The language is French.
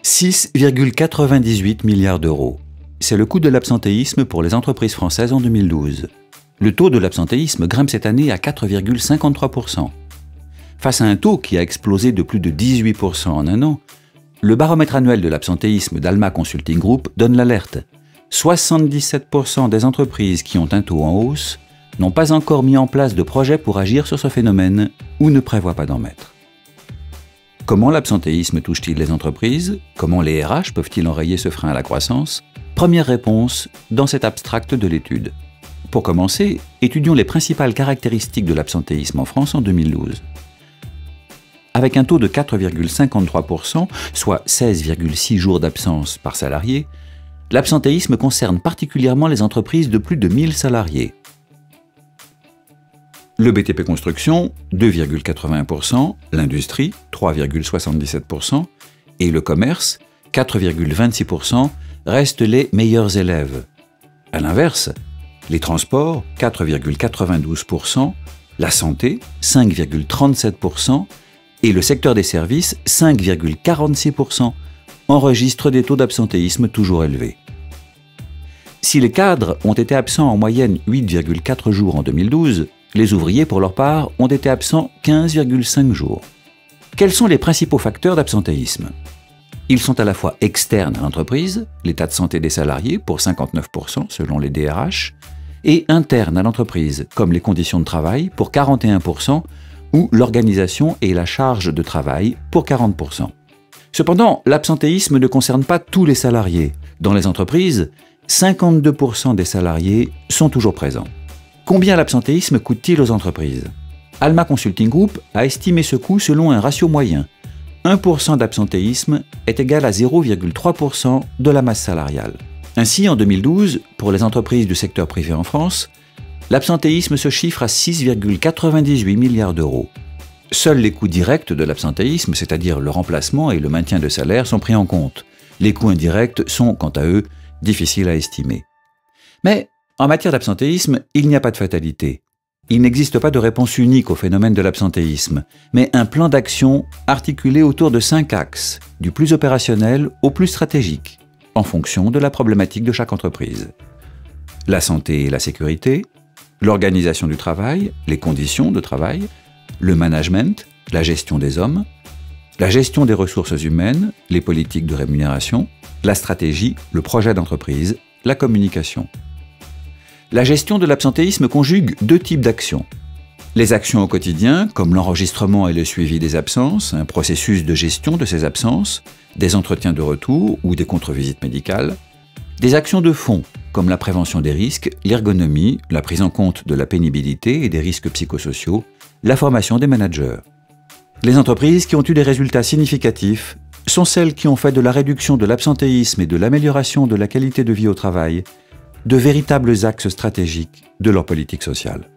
6,98 milliards d'euros. C'est le coût de l'absentéisme pour les entreprises françaises en 2012. Le taux de l'absentéisme grimpe cette année à 4,53%. Face à un taux qui a explosé de plus de 18% en un an, le baromètre annuel de l'absentéisme d'Alma Consulting Group donne l'alerte. 77% des entreprises qui ont un taux en hausse n'ont pas encore mis en place de projet pour agir sur ce phénomène ou ne prévoient pas d'en mettre. Comment l'absentéisme touche-t-il les entreprises? Comment les RH peuvent-ils enrayer ce frein à la croissance? Première réponse dans cet abstract de l'étude. Pour commencer, étudions les principales caractéristiques de l'absentéisme en France en 2012. Avec un taux de 4,53%, soit 16,6 jours d'absence par salarié, l'absentéisme concerne particulièrement les entreprises de plus de 1000 salariés. Le BTP Construction, 2,81%, l'industrie, 3,77% et le commerce, 4,26%, restent les meilleurs élèves. A l'inverse, les transports, 4,92%, la santé, 5,37%, et le secteur des services, 5,46%, enregistrent des taux d'absentéisme toujours élevés. Si les cadres ont été absents en moyenne 8,4 jours en 2012, les ouvriers, pour leur part, ont été absents 15,5 jours. Quels sont les principaux facteurs d'absentéisme? Ils sont à la fois externes à l'entreprise, l'état de santé des salariés pour 59% selon les DRH, et internes à l'entreprise, comme les conditions de travail pour 41%, ou l'organisation et la charge de travail pour 40%. Cependant, l'absentéisme ne concerne pas tous les salariés. Dans les entreprises, 52% des salariés sont toujours présents. Combien l'absentéisme coûte-t-il aux entreprises? Alma Consulting Group a estimé ce coût selon un ratio moyen. 1% d'absentéisme est égal à 0,3% de la masse salariale. Ainsi, en 2012, pour les entreprises du secteur privé en France, l'absentéisme se chiffre à 6,98 milliards d'euros. Seuls les coûts directs de l'absentéisme, c'est-à-dire le remplacement et le maintien de salaire, sont pris en compte. Les coûts indirects sont, quant à eux, difficiles à estimer. Mais, en matière d'absentéisme, il n'y a pas de fatalité. Il n'existe pas de réponse unique au phénomène de l'absentéisme, mais un plan d'action articulé autour de 5 axes, du plus opérationnel au plus stratégique, en fonction de la problématique de chaque entreprise. La santé et la sécurité, l'organisation du travail, les conditions de travail, le management, la gestion des hommes, la gestion des ressources humaines, les politiques de rémunération, la stratégie, le projet d'entreprise, la communication. La gestion de l'absentéisme conjugue 2 types d'actions. Les actions au quotidien, comme l'enregistrement et le suivi des absences, un processus de gestion de ces absences, des entretiens de retour ou des contre-visites médicales. Des actions de fond, comme la prévention des risques, l'ergonomie, la prise en compte de la pénibilité et des risques psychosociaux, la formation des managers. Les entreprises qui ont eu des résultats significatifs sont celles qui ont fait de la réduction de l'absentéisme et de l'amélioration de la qualité de vie au travail de véritables axes stratégiques de leur politique sociale.